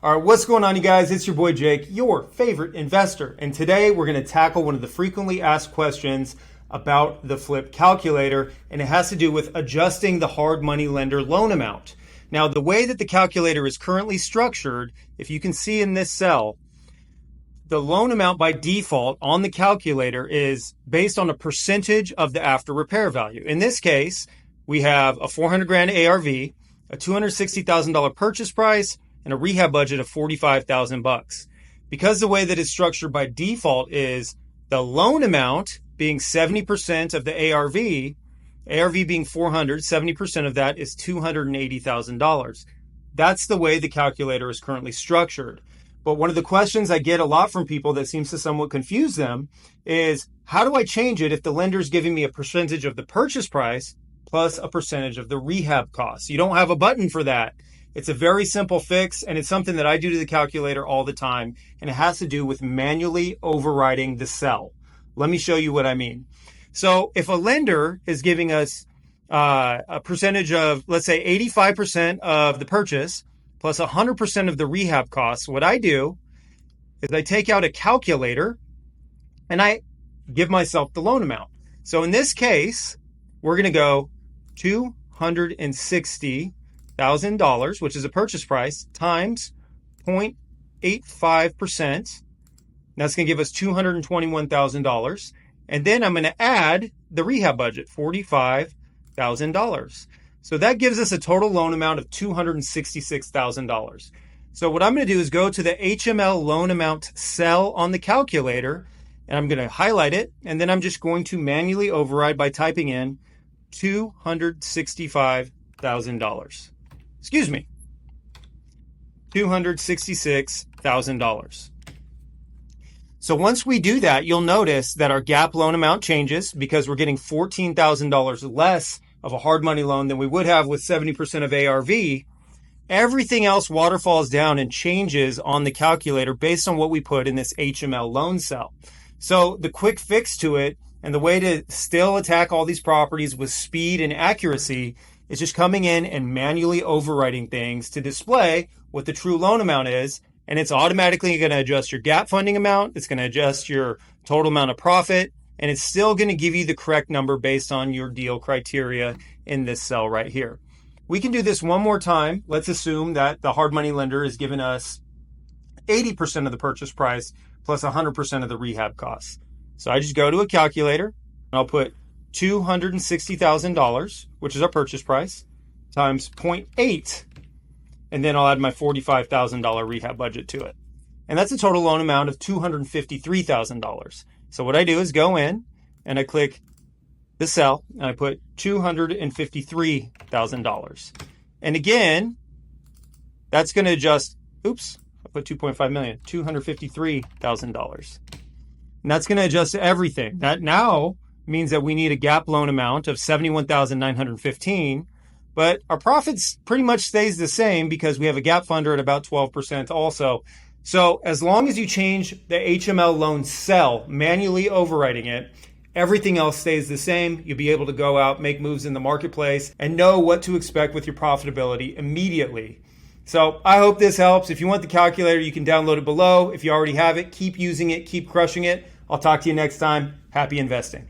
All right, what's going on, you guys? It's your boy Jake, your favorite investor. And today we're going to tackle one of the frequently asked questions about the flip calculator, and it has to do with adjusting the hard money lender loan amount. Now, the way that the calculator is currently structured, if you can see in this cell, the loan amount by default on the calculator is based on a percentage of the after repair value. In this case, we have a 400 grand ARV, a $260,000 purchase price, and a rehab budget of $45,000. Because the way that it's structured by default is the loan amount being 70% of the ARV being 400, 70% of that is $280,000. That's the way the calculator is currently structured. But one of the questions I get a lot from people that seems to somewhat confuse them is, how do I change it if the lender's giving me a percentage of the purchase price plus a percentage of the rehab costs? You don't have a button for that. It's a very simple fix, and it's something that I do to the calculator all the time, and it has to do with manually overriding the cell. Let me show you what I mean. So if a lender is giving us a percentage of, let's say, 85% of the purchase plus 100% of the rehab costs, what I do is I take out a calculator and I give myself the loan amount. So in this case, we're going to go $260,000, which is a purchase price, times 0.85%. That's going to give us $221,000. And then I'm going to add the rehab budget, $45,000. So that gives us a total loan amount of $266,000. So what I'm going to do is go to the HML loan amount cell on the calculator, and I'm going to highlight it. And then I'm just going to manually override by typing in $265,000. Excuse me, $266,000. So once we do that, you'll notice that our gap loan amount changes because we're getting $14,000 less of a hard money loan than we would have with 70% of ARV. Everything else waterfalls down and changes on the calculator based on what we put in this HML loan cell. So the quick fix to it, and the way to still attack all these properties with speed and accuracy, is just coming in and manually overwriting things to display what the true loan amount is. And it's automatically going to adjust your gap funding amount. It's going to adjust your total amount of profit. And it's still going to give you the correct number based on your deal criteria in this cell right here. We can do this one more time. Let's assume that the hard money lender is giving us 80% of the purchase price plus 100% of the rehab costs. So I just go to a calculator and I'll put $260,000, which is our purchase price, times 0.8. And then I'll add my $45,000 rehab budget to it. And that's a total loan amount of $253,000. So what I do is go in and I click the cell and I put $253,000. And again, that's going to adjust, I put 2.5 million, $253,000. And that's going to adjust everything. That now means that we need a gap loan amount of $71,915, but our profits pretty much stays the same because we have a gap funder at about 12% also. So as long as you change the HML loan cell, manually overwriting it, everything else stays the same. You'll be able to go out, make moves in the marketplace, and know what to expect with your profitability immediately. So I hope this helps. If you want the calculator, you can download it below. If you already have it, keep using it, keep crushing it. I'll talk to you next time. Happy investing.